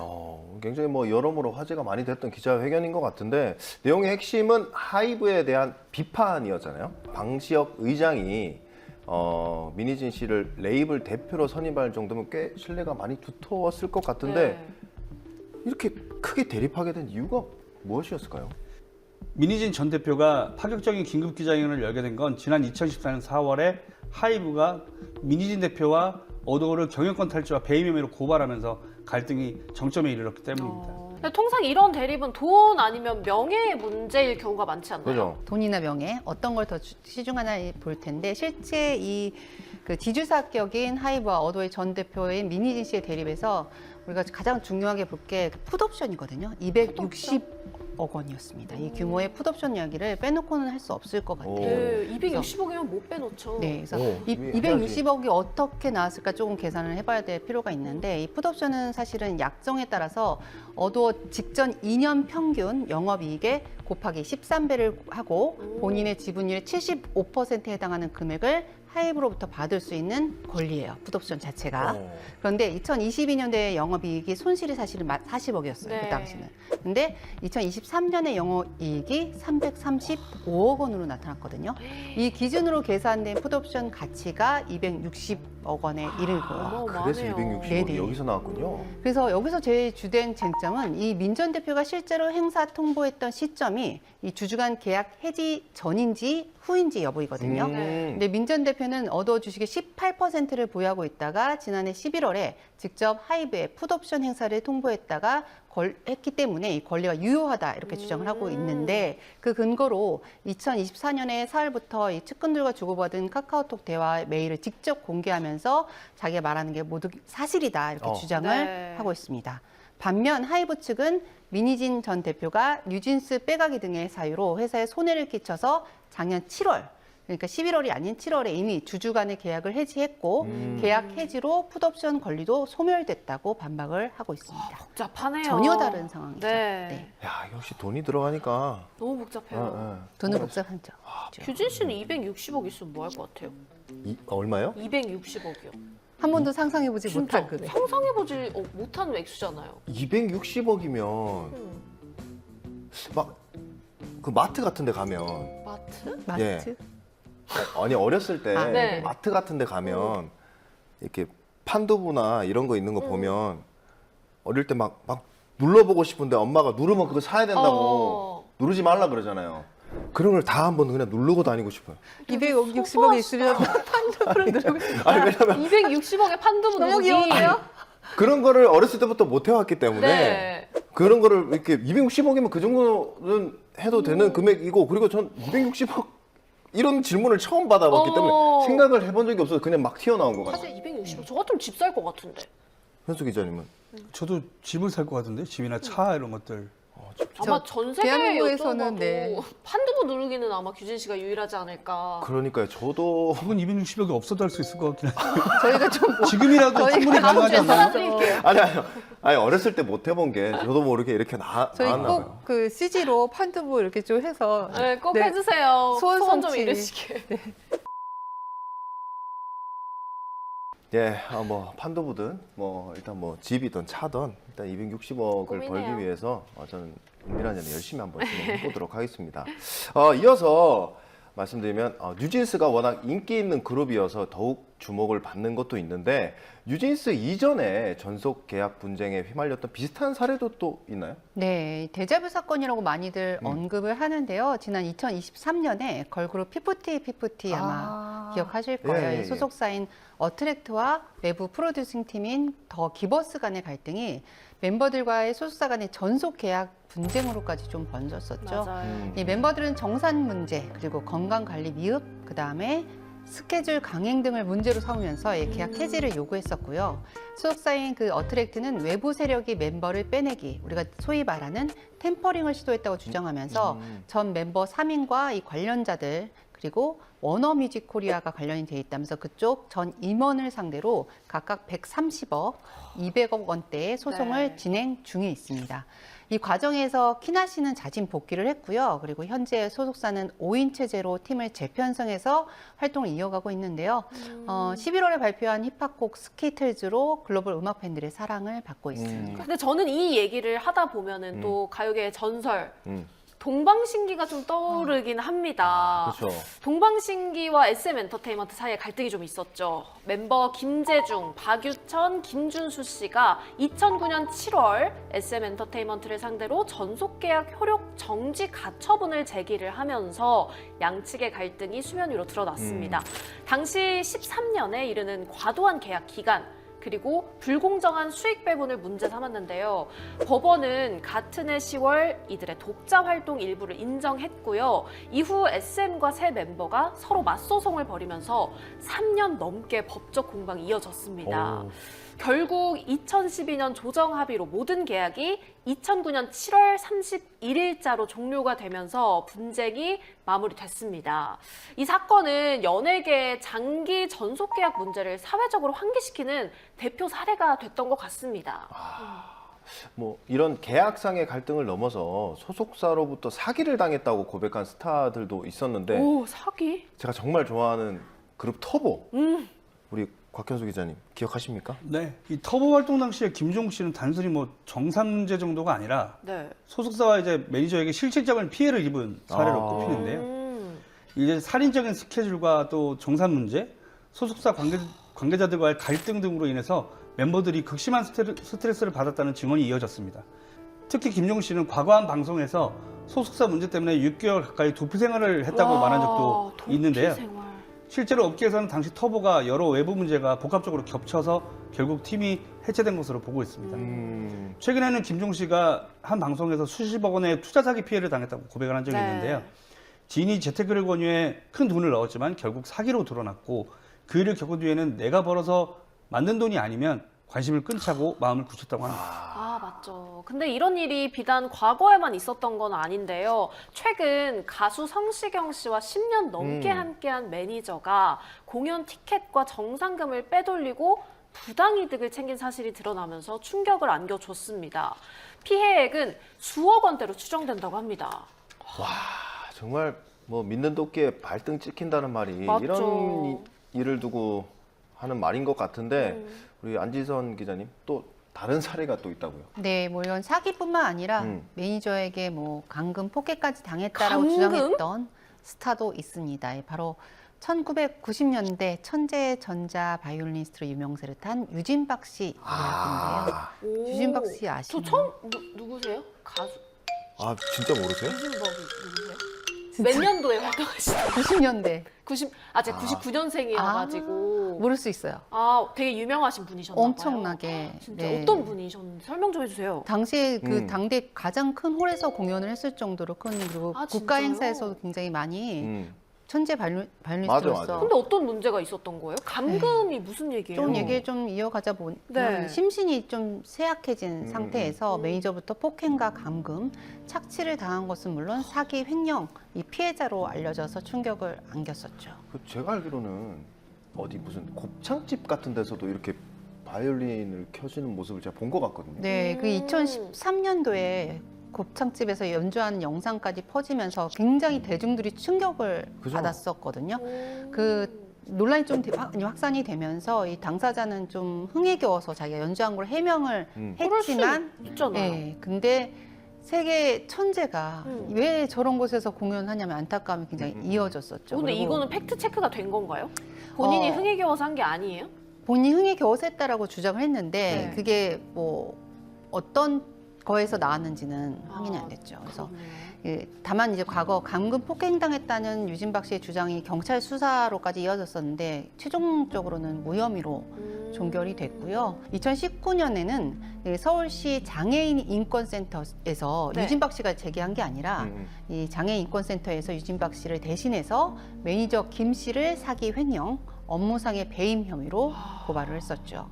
굉장히 뭐 여러모로 화제가 많이 됐던 기자회견인 것 같은데 내용의 핵심은 하이브에 대한 비판이었잖아요. 방시혁 의장이 민희진 씨를 레이블 대표로 선임할 정도면 꽤 신뢰가 많이 두터웠을 것 같은데 이렇게 크게 대립하게 된 이유가 무엇이었을까요? 민희진 전 대표가 파격적인 긴급 기자회견을 열게 된 건 지난 2014년 4월에 하이브가 민희진 대표와 어도어를 경영권 탈취와 배임 혐의로 고발하면서 갈등이 정점에 이르렀기 때문입니다. 근데 통상 이런 대립은 돈 아니면 명예의 문제일 경우가 많지 않나요? 그죠? 돈이나 명예 어떤 걸 더 시중하나 볼 텐데 실제 이 그 지주사격인 하이브와 어도의 전 대표인 민희진 씨의 대립에서 우리가 가장 중요하게 볼 게 풋옵션이거든요. 260억 원이었습니다. 이 규모의 풋옵션 이야기를 빼놓고는 할 수 없을 것 같아요. 네, 260억이면 못 빼놓죠. 네, 그래서 이미 260억이 어떻게 나왔을까 조금 계산을 해봐야 될 필요가 있는데 이 풋옵션은 사실은 약정에 따라서 어도어 직전 2년 평균 영업이익에 곱하기 13배를 하고 본인의 지분율의 75%에 해당하는 금액을 하이브로부터 받을 수 있는 권리예요. 풋옵션 자체가. 그런데 2022년도에 영업이익이 손실이 사실은 40억이었어요. 네. 그 당시는. 근데 2023년에 영업이익이 335억 원으로 나타났거든요. 이 기준으로 계산된 풋옵션 가치가 260억 원에 이르고요. 그래서 어마어마하네요. 260억이 네네. 여기서 나왔군요. 그래서 여기서 제일 주된 쟁점은 이 민 전 대표가 실제로 행사 통보했던 시점이 이 주주간 계약 해지 전인지 후인지 여부이거든요. 근데 민 전 대표는 어도어 주식의 18%를 보유하고 있다가 지난해 11월에 직접 하이브에 풋옵션 행사를 통보했다가 했기 때문에 이 권리가 유효하다 이렇게 주장을 하고 있는데 그 근거로 2024년에 4월부터 이 측근들과 주고받은 카카오톡 대화 메일을 직접 공개하면서 자기가 말하는 게 모두 사실이다 이렇게 주장을 네. 하고 있습니다. 반면 하이브 측은 민희진 전 대표가 뉴진스 빼가기 등의 사유로 회사에 손해를 끼쳐서 작년 7월 그러니까 11월이 아닌 7월에 이미 주주 간의 계약을 해지했고 계약 해지로 풋옵션 권리도 소멸됐다고 반박을 하고 있습니다. 복잡하네요. 전혀 다른 상황이죠. 네. 야, 역시 돈이 들어가니까. 너무 복잡해요. 돈은 복잡하죠. 규진 씨는 260억 있으면 뭐 할 것 같아요? 얼마요? 260억이요. 한 번도 상상해보지 못할 금액. 상상해보지 못하는 액수잖아요. 260억이면 막 그 마트 같은 데 가면 마트? 마트? 예. 아니 어렸을 때 네. 마트 같은 데 가면 이렇게 판도부나 이런 거 있는 거 보면 어릴 때 막 눌러보고 싶은데 엄마가 누르면 그거 사야 된다고 누르지 말라 그러잖아요. 그런 걸 다 한번 그냥 누르고 다니고 싶어요. 260억이 있으면 판도를 누르고 싶어요. 아니 왜냐면 260억의 판도부 너무 누르기. 귀여운데요? 그런 거를 어렸을 때부터 못 해왔기 때문에 네. 그런 거를 이렇게 260억이면 그 정도는 해도 되는 금액이고 그리고 전 260억 이런 질문을 처음 받아봤기 어머. 때문에 생각을 해본 적이 없어서 그냥 막 튀어나온 것 같아요. 사실 260억. 저 같으면 집 살 것 같은데. 현수 기자님은? 저도 집을 살 것 같은데 집이나 차 이런 것들. 아마 전 세계에 대한민국에서는 여쭤봐도 네. 판두부 누르기는 아마 규진 씨가 유일하지 않을까. 그러니까요. 저도 그건 260억이 없어도 할 수 있을 것 같긴 한데. 저희가 좀 지금이라도 충분히 가능하지 않나요? 아니 어렸을 때 못 해본 게 저도 모르게 이렇게 저희 나왔나 봐요. 꼭 그 CG로 판두부 이렇게 좀 해서 네, 꼭 네. 해주세요. 소원 소원 좀 성취. 이루시게. 예, 뭐 판도부든 뭐 일단 뭐 집이든 차든 일단 260억을 고민해요. 벌기 위해서 저는 은밀한 연애 열심히 한번 진행해 보도록 하겠습니다. 이어서 말씀드리면 뉴진스가 워낙 인기 있는 그룹이어서 더욱 주목을 받는 것도 있는데 뉴진스 이전에 전속 계약 분쟁에 휘말렸던 비슷한 사례도 또 있나요? 네, 데자뷰 사건이라고 많이들 언급을 하는데요. 지난 2023년에 걸그룹 피프티 아마 기억하실 거예요. 예, 예, 예. 이 소속사인 어트랙트와 외부 프로듀싱 팀인 더 기버스 간의 갈등이 멤버들과의 소속사 간의 전속 계약 분쟁으로까지 좀 번졌었죠. 맞아요. 이 멤버들은 정산 문제 그리고 건강 관리 미흡 그다음에 스케줄 강행 등을 문제로 삼으면서 계약 해지를 요구했었고요. 소속사인 그 어트랙트는 외부 세력이 멤버를 빼내기, 우리가 소위 말하는 템퍼링을 시도했다고 주장하면서 전 멤버 3인과 이 관련자들 그리고 워너뮤직 코리아가 관련이 돼 있다면서 그쪽 전 임원을 상대로 각각 130억, 200억 원대의 소송을 네. 진행 중에 있습니다. 이 과정에서 키나 씨는 자진 복귀를 했고요. 그리고 현재 소속사는 5인 체제로 팀을 재편성해서 활동을 이어가고 있는데요. 11월에 발표한 힙합곡 스키틀즈로 글로벌 음악 팬들의 사랑을 받고 있습니다. 근데 저는 이 얘기를 하다 보면은 또 가요계의 전설 동방신기가 좀 떠오르긴 합니다. 그렇죠. 동방신기와 SM엔터테인먼트 사이에 갈등이 좀 있었죠. 멤버 김재중, 박유천, 김준수 씨가 2009년 7월 SM엔터테인먼트를 상대로 전속계약 효력 정지 가처분을 제기를 하면서 양측의 갈등이 수면 위로 드러났습니다. 당시 13년에 이르는 과도한 계약 기간, 그리고 불공정한 수익 배분을 문제 삼았는데요. 법원은 같은 해 10월 이들의 독자 활동 일부를 인정했고요. 이후 SM과 새 멤버가 서로 맞소송을 벌이면서 3년 넘게 법적 공방이 이어졌습니다. 결국 2012년 조정 합의로 모든 계약이 2009년 7월 31일자로 종료가 되면서 분쟁이 마무리됐습니다. 이 사건은 연예계 장기 전속 계약 문제를 사회적으로 환기시키는 대표 사례가 됐던 것 같습니다. 뭐 이런 계약상의 갈등을 넘어서 소속사로부터 사기를 당했다고 고백한 스타들도 있었는데 오, 사기? 제가 정말 좋아하는 그룹 터보. 우리 곽현수 기자님 기억하십니까? 네, 이 터보 활동 당시에 김종국 씨는 단순히 뭐 정산 문제 정도가 아니라 네. 소속사와 이제 매니저에게 실질적인 피해를 입은 사례로 꼽히는데요. 이제 살인적인 스케줄과 또 정산 문제, 소속사 관계자들과의 갈등 등으로 인해서 멤버들이 극심한 스트레스를 받았다는 증언이 이어졌습니다. 특히 김종국 씨는 과거 한 방송에서 소속사 문제 때문에 6개월 가까이 도피 생활을 했다고 말한 적도 있는데요. 생활. 실제로 업계에서는 당시 터보가 여러 외부 문제가 복합적으로 겹쳐서 결국 팀이 해체된 것으로 보고 있습니다. 최근에는 김종국 씨가 한 방송에서 수십억 원의 투자 사기 피해를 당했다고 고백을 한 적이 있는데요. 지인이 재테크를 권유해 큰 돈을 넣었지만 결국 사기로 드러났고 그 일을 겪은 뒤에는 내가 벌어서 만든 돈이 아니면 관심을 끊자고 마음을 굳혔다고 합니다. 아, 맞죠. 근데 이런 일이 비단 과거에만 있었던 건 아닌데요. 최근 가수 성시경 씨와 10년 넘게 함께한 매니저가 공연 티켓과 정산금을 빼돌리고 부당이득을 챙긴 사실이 드러나면서 충격을 안겨줬습니다. 피해액은 수억 원대로 추정된다고 합니다. 와, 정말 뭐 믿는 도끼에 발등 찍힌다는 말이 맞죠. 이런 일을 두고 하는 말인 것 같은데 우리 안지선 기자님 또 다른 사례가 또 있다고요? 네, 뭐 이런 사기뿐만 아니라 매니저에게 뭐 강금 폭행까지 당했다라고 강금? 주장했던 스타도 있습니다. 바로 1990년대 천재 전자 바이올리니스트로 유명세를 탄 유진박 씨 이야기인데요. 유진박 씨 아시나요? 저 처음 누구세요? 가수 아, 진짜 모르세요? 유진박이 누구세요? 몇 년도에 활동하시죠? 90년대. 제가 99년생이어가지고. 모를 수 있어요. 되게 유명하신 분이셨나 봐요. 엄청나게. 진짜 네. 어떤 분이셨는지 설명 좀 해주세요. 당시에 그 당대 가장 큰 홀에서 공연을 했을 정도로 큰 그리고 아, 국가 진짜요? 행사에서도 굉장히 많이 맞아, 천재 맞아. 바이올리니스트로서 근데 어떤 문제가 있었던 거예요? 감금이 무슨 얘기예요? 좀 얘기를 좀 이어가자 보면 네. 심신이 좀 쇠약해진 상태에서 매니저부터 폭행과 감금, 착취를 당한 것은 물론 사기, 횡령, 이 피해자로 알려져서 충격을 안겼었죠. 제가 알기로는 어디 무슨 곱창집 같은 데서도 이렇게 바이올린을 켜주는 모습을 제가 본 것 같거든요. 네, 그 2013년도에 곱창집에서 연주하는 영상까지 퍼지면서 굉장히 대중들이 충격을 그죠? 받았었거든요. 그 논란이 좀 확산이 되면서 이 당사자는 좀 흥에 겨워서 자기가 연주한 걸 해명을 했지만, 있잖아요. 네, 근데 세계 천재가 왜 저런 곳에서 공연하냐면 안타까움이 굉장히 이어졌었죠. 근데 그리고 이거는 팩트 체크가 된 건가요? 본인이 흥에 겨워서 한 게 아니에요? 본인이 흥에 겨워서 했다라고 주장을 했는데 네. 그게 뭐 어떤 거에서 나왔는지는 확인이 안 됐죠. 그래서 그렇네요. 예, 다만 이제 과거 감금 폭행당했다는 유진박 씨의 주장이 경찰 수사로까지 이어졌었는데 최종적으로는 무혐의로 종결이 됐고요. 2019년에는 서울시 장애인 인권센터에서 네. 유진박 씨가 제기한 게 아니라 이 장애인 인권센터에서 유진박 씨를 대신해서 매니저 김 씨를 사기 횡령, 업무상의 배임 혐의로 고발을 했었죠.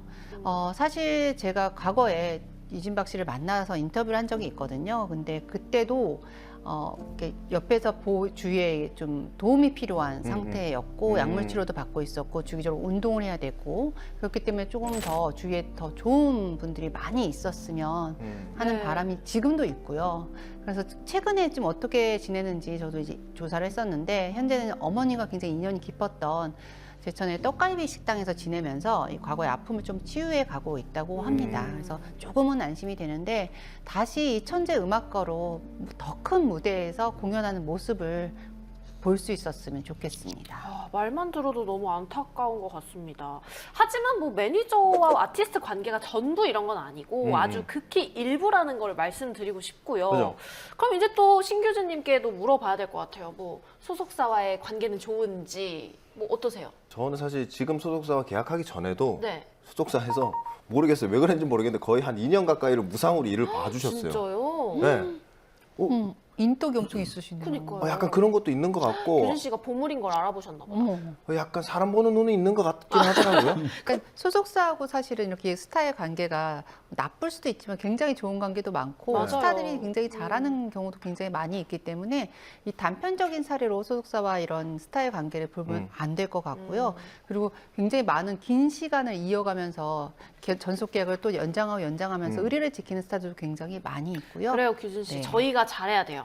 사실 제가 과거에 유진박 씨를 만나서 인터뷰를 한 적이 있거든요. 근데 그때도 이렇게 옆에서 주위에 좀 도움이 필요한 상태였고 약물 치료도 받고 있었고 주기적으로 운동을 해야 되고 그렇기 때문에 조금 더 주위에 더 좋은 분들이 많이 있었으면 하는 네. 바람이 지금도 있고요. 그래서 최근에 좀 어떻게 지내는지 저도 이제 조사를 했었는데 현재는 어머니가 굉장히 인연이 깊었던 제천의 떡갈비 식당에서 지내면서 이 과거의 아픔을 좀 치유해 가고 있다고 합니다. 그래서 조금은 안심이 되는데 다시 이 천재 음악가로 더 큰 무대에서 공연하는 모습을 볼 수 있었으면 좋겠습니다. 말만 들어도 너무 안타까운 것 같습니다. 하지만 뭐 매니저와 아티스트 관계가 전부 이런 건 아니고 아주 극히 일부라는 걸 말씀드리고 싶고요. 그죠. 그럼 이제 또 신규진님께도 물어봐야 될 것 같아요. 뭐 소속사와의 관계는 좋은지 뭐 어떠세요? 저는 사실 지금 소속사와 계약하기 전에도 네. 소속사에서 모르겠어요. 왜 그랬는지 모르겠는데 거의 한 2년 가까이를 무상으로 일을 봐주셨어요. 진짜요? 네. 인덕이 엄청 있으시네요. 그러니까요. 약간 그런 것도 있는 것 같고 규진 씨가 보물인 걸 알아보셨나 봐요. 어머. 약간 사람 보는 눈이 있는 것 같긴 하더라고요. 그러니까 소속사하고 사실은 이렇게 스타의 관계가 나쁠 수도 있지만 굉장히 좋은 관계도 많고 맞아요. 스타들이 굉장히 잘하는 경우도 굉장히 많이 있기 때문에 이 단편적인 사례로 소속사와 이런 스타의 관계를 보면 안 될 것 같고요. 그리고 굉장히 많은 긴 시간을 이어가면서 전속 계약을 또 연장하면서 의리를 지키는 스타들도 굉장히 많이 있고요. 그래요, 규진 씨. 네. 저희가 잘해야 돼요.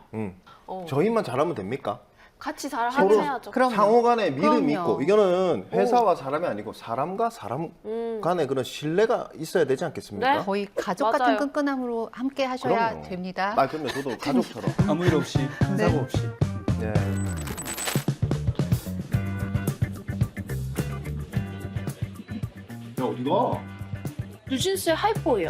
저희만 잘하면 됩니까? 같이 잘 서로 해야죠. 그럼요. 상호 간에 믿음이 그럼요. 있고 이거는 회사와 사람이 아니고 사람과 사람 간에 그런 신뢰가 있어야 되지 않겠습니까? 네. 거의 가족 맞아요. 같은 끈끈함으로 함께 하셔야 그럼요. 됩니다. 아, 그럼요. 저도 가족처럼. 아무 일 없이 큰 네. 사고 없이. 네. 야, 어디가? 유진 씨의 하이포예요.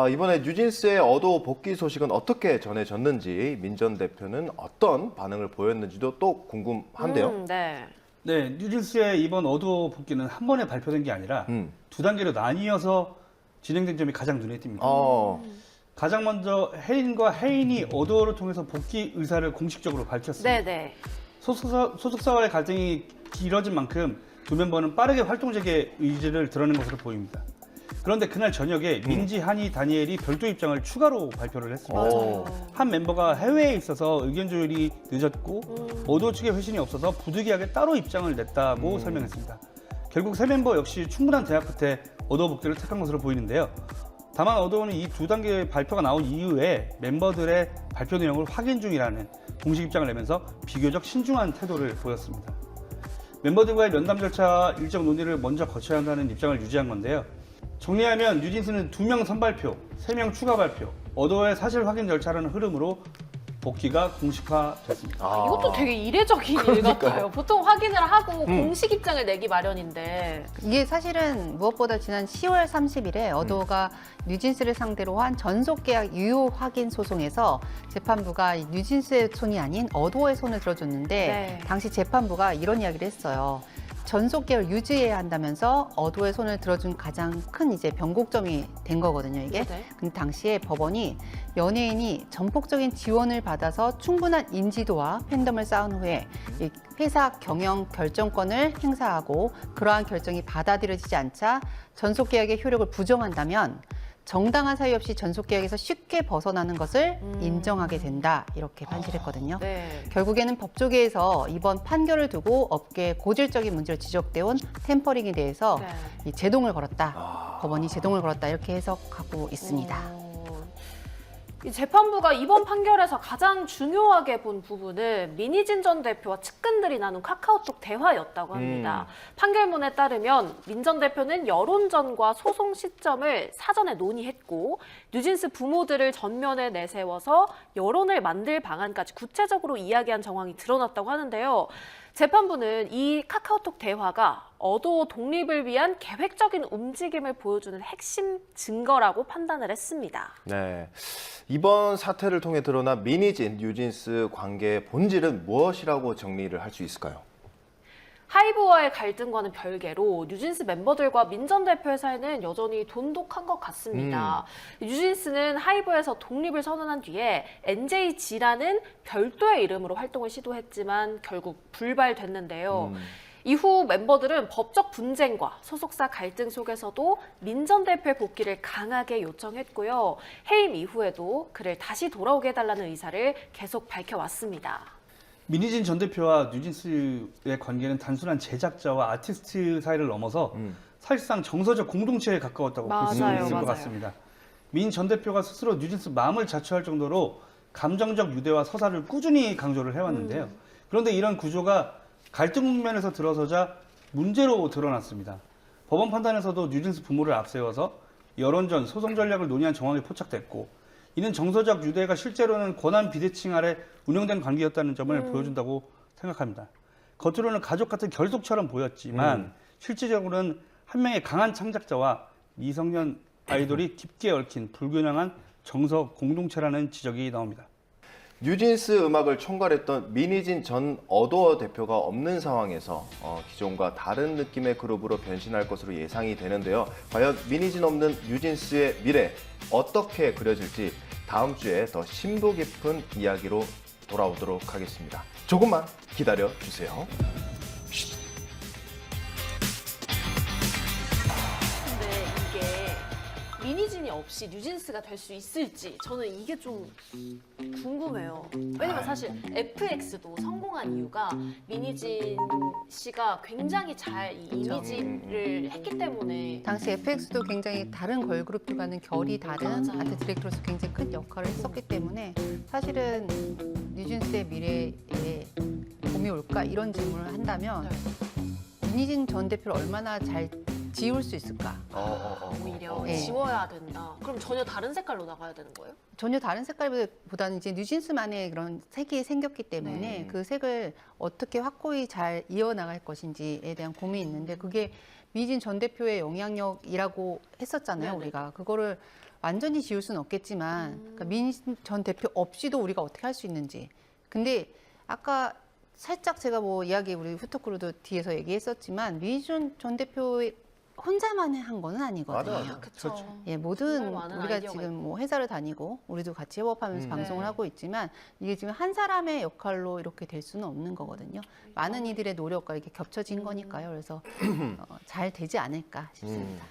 이번에 뉴진스의 어도 복귀 소식은 어떻게 전해졌는지 민 전 대표는 어떤 반응을 보였는지도 또 궁금한데요. 네. 네, 뉴진스의 이번 어도 복귀는 한 번에 발표된 게 아니라 두 단계로 나뉘어서 진행된 점이 가장 눈에 띕니다. 가장 먼저 혜인과 혜인이 어도를 통해서 복귀 의사를 공식적으로 밝혔습니다. 네네. 소속사와의 갈등이 길어진 만큼 두 멤버는 빠르게 활동 재개 의지를 드러낸 것으로 보입니다. 그런데 그날 저녁에 민지, 한이, 다니엘이 별도 입장을 추가로 발표를 했습니다. 한 멤버가 해외에 있어서 의견 조율이 늦었고 어도 측의 회신이 없어서 부득이하게 따로 입장을 냈다고 설명했습니다. 결국 세 멤버 역시 충분한 대화 끝에 어도 복귀를 택한 것으로 보이는데요. 다만 어도는 이 두 단계 발표가 나온 이후에 멤버들의 발표 내용을 확인 중이라는 공식 입장을 내면서 비교적 신중한 태도를 보였습니다. 멤버들과의 면담 절차 일정 논의를 먼저 거쳐야 한다는 입장을 유지한 건데요. 정리하면 뉴진스는 2명 선발표, 3명 추가 발표, 어도의 사실 확인 절차라는 흐름으로 복귀가 공식화됐습니다. 이것도 되게 이례적인 일 같아요. 보통 확인을 하고 공식 입장을 내기 마련인데. 이게 사실은 무엇보다 지난 10월 30일에 어도가 뉴진스를 상대로 한 전속계약 유효 확인 소송에서 재판부가 이 뉴진스의 손이 아닌 어도의 손을 들어줬는데 네. 당시 재판부가 이런 이야기를 했어요. 전속계약을 유지해야 한다면서 어도의 손을 들어준 가장 큰 이제 변곡점이 된 거거든요, 이게. 네. 근데 당시에 법원이 연예인이 전폭적인 지원을 받아서 충분한 인지도와 팬덤을 쌓은 후에 이 회사 경영 결정권을 행사하고 그러한 결정이 받아들여지지 않자 전속계약의 효력을 부정한다면 정당한 사유 없이 전속계약에서 쉽게 벗어나는 것을 인정하게 된다, 이렇게 판시했거든요. 네. 결국에는 법조계에서 이번 판결을 두고 업계의 고질적인 문제로 지적되어 온 템퍼링에 대해서 네. 이 제동을 걸었다. 법원이 제동을 걸었다, 이렇게 해석하고 있습니다. 이 재판부가 이번 판결에서 가장 중요하게 본 부분은 민희진 전 대표와 측근들이 나눈 카카오톡 대화였다고 합니다. 판결문에 따르면 민 전 대표는 여론전과 소송 시점을 사전에 논의했고 뉴진스 부모들을 전면에 내세워서 여론을 만들 방안까지 구체적으로 이야기한 정황이 드러났다고 하는데요. 재판부는 이 카카오톡 대화가 어도 독립을 위한 계획적인 움직임을 보여주는 핵심 증거라고 판단을 했습니다. 네, 이번 사태를 통해 드러난 민희진, 뉴진스 관계의 본질은 무엇이라고 정리를 할 수 있을까요? 하이브와의 갈등과는 별개로 뉴진스 멤버들과 민 전 대표의 사이는 여전히 돈독한 것 같습니다. 뉴진스는 하이브에서 독립을 선언한 뒤에 NJG라는 별도의 이름으로 활동을 시도했지만 결국 불발됐는데요. 이후 멤버들은 법적 분쟁과 소속사 갈등 속에서도 민 전 대표의 복귀를 강하게 요청했고요. 해임 이후에도 그를 다시 돌아오게 해달라는 의사를 계속 밝혀왔습니다. 민희진 전 대표와 뉴진스의 관계는 단순한 제작자와 아티스트 사이를 넘어서 사실상 정서적 공동체에 가까웠다고 볼 수 있을 것 같습니다. 민 전 대표가 스스로 뉴진스 마음을 자처할 정도로 감정적 유대와 서사를 꾸준히 강조를 해왔는데요. 그런데 이런 구조가 갈등 국면에서 들어서자 문제로 드러났습니다. 법원 판단에서도 뉴진스 부모를 앞세워서 여론전, 소송 전략을 논의한 정황이 포착됐고 이는 정서적 유대가 실제로는 권한 비대칭 아래 운영된 관계였다는 점을 보여준다고 생각합니다. 겉으로는 가족 같은 결속처럼 보였지만 실질적으로는 한 명의 강한 창작자와 미성년 아이돌이 깊게 얽힌 불균형한 정서 공동체라는 지적이 나옵니다. 뉴진스 음악을 총괄했던 민희진 전 어도어 대표가 없는 상황에서 기존과 다른 느낌의 그룹으로 변신할 것으로 예상이 되는데요. 과연 민희진 없는 뉴진스의 미래 어떻게 그려질지 다음 주에 더 심도 깊은 이야기로 돌아오도록 하겠습니다. 조금만 기다려 주세요. 근데 이게 민희진이 없이 뉴진스가 될 수 있을지 저는 이게 좀 궁금해요. 왜냐면 사실 FX도 성공한 이유가 민희진 씨가 굉장히 잘 이 이미지를 했기 때문에. 당시 FX도 굉장히 다른 걸그룹들과는 결이 다른 아트 디렉터로서 굉장히 큰 역할을 했었기 때문에 사실은 뉴진스의 미래에 봄이 올까 이런 질문을 한다면 민희진 전 대표를 얼마나 잘 지울 수 있을까? 오히려 네. 지워야 된다. 그럼 전혀 다른 색깔로 나가야 되는 거예요? 전혀 다른 색깔보다는 이제 뉴진스만의 그런 색이 생겼기 때문에 그 색을 어떻게 확고히 잘 이어나갈 것인지에 대한 고민이 있는데 그게 민희진 전 대표의 영향력이라고 했었잖아요. 네네. 우리가 그거를 완전히 지울 수는 없겠지만 그러니까 민희진 전 대표 없이도 우리가 어떻게 할 수 있는지. 근데 아까 살짝 제가 뭐 이야기 우리 후토크로도 뒤에서 얘기했었지만 민희진 전 대표의 혼자만 한 거는 아니거든요. 맞아요. 그렇죠. 예, 모든 많은 우리가 아이디어가 지금 뭐 회사를 다니고 우리도 같이 협업하면서 방송을 네. 하고 있지만 이게 지금 한 사람의 역할로 이렇게 될 수는 없는 거거든요. 많은 이들의 노력과 이렇게 겹쳐진 거니까요. 그래서 잘 되지 않을까 싶습니다.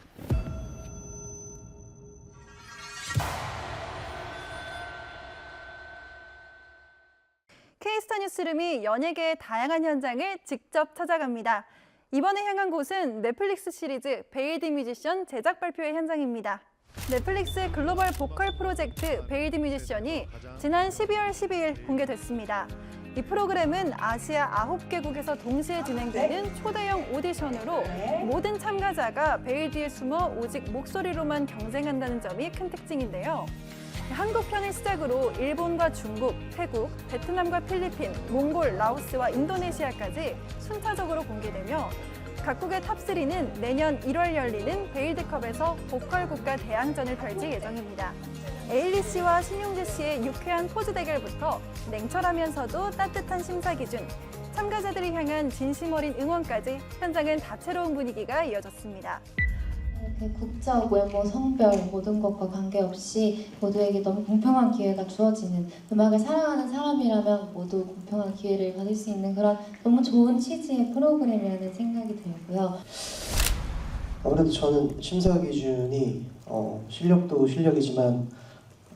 K스타 뉴스룸이 연예계의 다양한 현장을 직접 찾아갑니다. 이번에 향한 곳은 넷플릭스 시리즈 베일드 뮤지션 제작 발표회 현장입니다. 넷플릭스 글로벌 보컬 프로젝트 베일드 뮤지션이 지난 12월 12일 공개됐습니다. 이 프로그램은 아시아 9개국에서 동시에 진행되는 초대형 오디션으로 모든 참가자가 베일드에 숨어 오직 목소리로만 경쟁한다는 점이 큰 특징인데요. 한국 편을 시작으로 일본과 중국, 태국, 베트남과 필리핀, 몽골, 라오스와 인도네시아까지 순차적으로 공개되며 각국의 탑3는 내년 1월 열리는 베일드컵에서 보컬 국가 대항전을 펼칠 예정입니다. 에일리 씨와 신용재 씨의 유쾌한 포즈 대결부터 냉철하면서도 따뜻한 심사 기준, 참가자들이 향한 진심 어린 응원까지 현장은 다채로운 분위기가 이어졌습니다. 국적, 외모, 성별 모든 것과 관계없이 모두에게 너무 공평한 기회가 주어지는 음악을 사랑하는 사람이라면 모두 공평한 기회를 받을 수 있는 그런 너무 좋은 취지의 프로그램이라는 생각이 들고요. 아무래도 저는 심사 기준이 실력도 실력이지만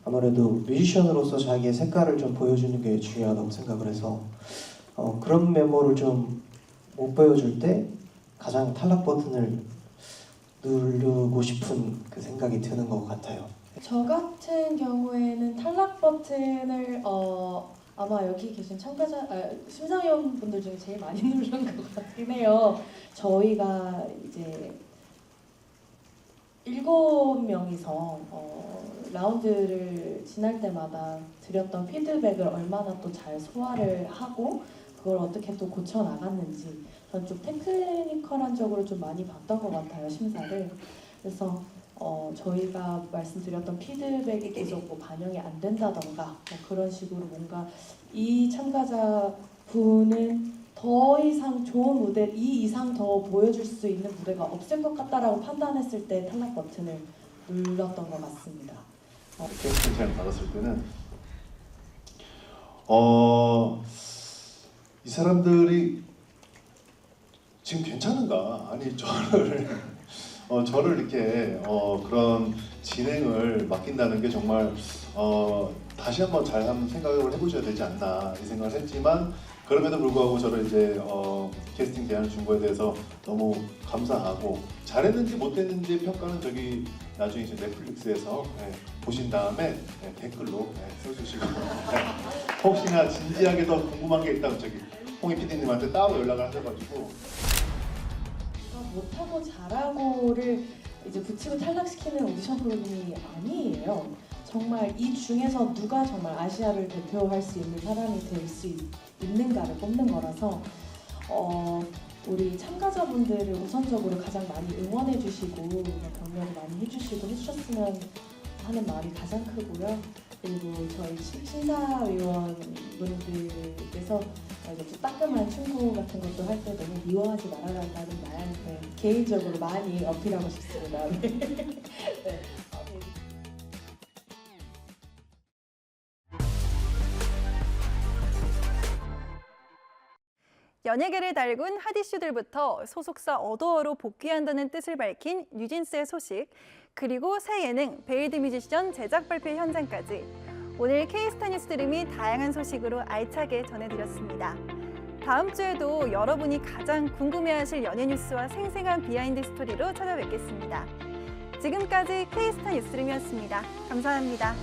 아무래도 뮤지션으로서 자기의 색깔을 좀 보여주는 게 중요하다고 생각을 해서 그런 메모를 좀 못 보여줄 때 가장 탈락 버튼을 누르고 싶은 그 생각이 드는 것 같아요. 저 같은 경우에는 탈락 버튼을 아마 여기 계신 참가자, 심사위원분들 중에 제일 많이 누른 것 같긴 해요. 저희가 이제 7명이서 라운드를 지날 때마다 드렸던 피드백을 얼마나 또 잘 소화를 하고 그걸 어떻게 또 고쳐 나갔는지 저는 좀 테크니컬한 쪽으로 좀 많이 봤던 것 같아요, 심사를. 그래서 저희가 말씀드렸던 피드백이 계속 뭐 반영이 안 된다던가 뭐 그런 식으로 뭔가 이 참가자분은 더 이상 좋은 무대, 이 이상 더 보여줄 수 있는 무대가 없을 것 같다라고 판단했을 때 탈락 버튼을 눌렀던 것 같습니다. 캐스팅 제안 받았을 때는 이 사람들이 지금 괜찮은가? 아니 저를 이렇게 그런 진행을 맡긴다는 게 정말 다시 한번 잘 한번 생각을 해보셔야 되지 않나 이 생각을 했지만 그럼에도 불구하고 저를 이제 캐스팅 제안을 준 거에 대해서 너무 감사하고 잘했는지 못했는지 평가는 저기 나중에 이제 넷플릭스에서 보신 다음에 댓글로 써주시고 혹시나 진지하게 더 궁금한 게 있다면 저기 홍희 PD님한테 따로 연락을 하셔가지고 못하고 잘하고를 이제 붙이고 탈락시키는 오디션 프로그램이 아니에요. 정말 이 중에서 누가 정말 아시아를 대표할 수 있는 사람이 될 수 있는가를 뽑는 거라서 우리 참가자분들을 우선적으로 가장 많이 응원해 주시고 격려를 많이 해주셨으면 하는 마음이 가장 크고요. 그리고 저희 심사위원분들께서 이제 또 따끔한 충고 같은 것도 할 때 너무 미워하지 말아달라는 말 개인적으로 많이 어필하고 싶습니다. 네. 연예계를 달군 핫이슈들부터 소속사 어도어로 복귀한다는 뜻을 밝힌 뉴진스의 소식, 그리고 새 예능 베일드 뮤지션 제작 발표 현장까지 오늘 K스타 뉴스 드림이 다양한 소식으로 알차게 전해드렸습니다. 다음 주에도 여러분이 가장 궁금해하실 연예 뉴스와 생생한 비하인드 스토리로 찾아뵙겠습니다. 지금까지 K스타 뉴스 드림이었습니다. 감사합니다.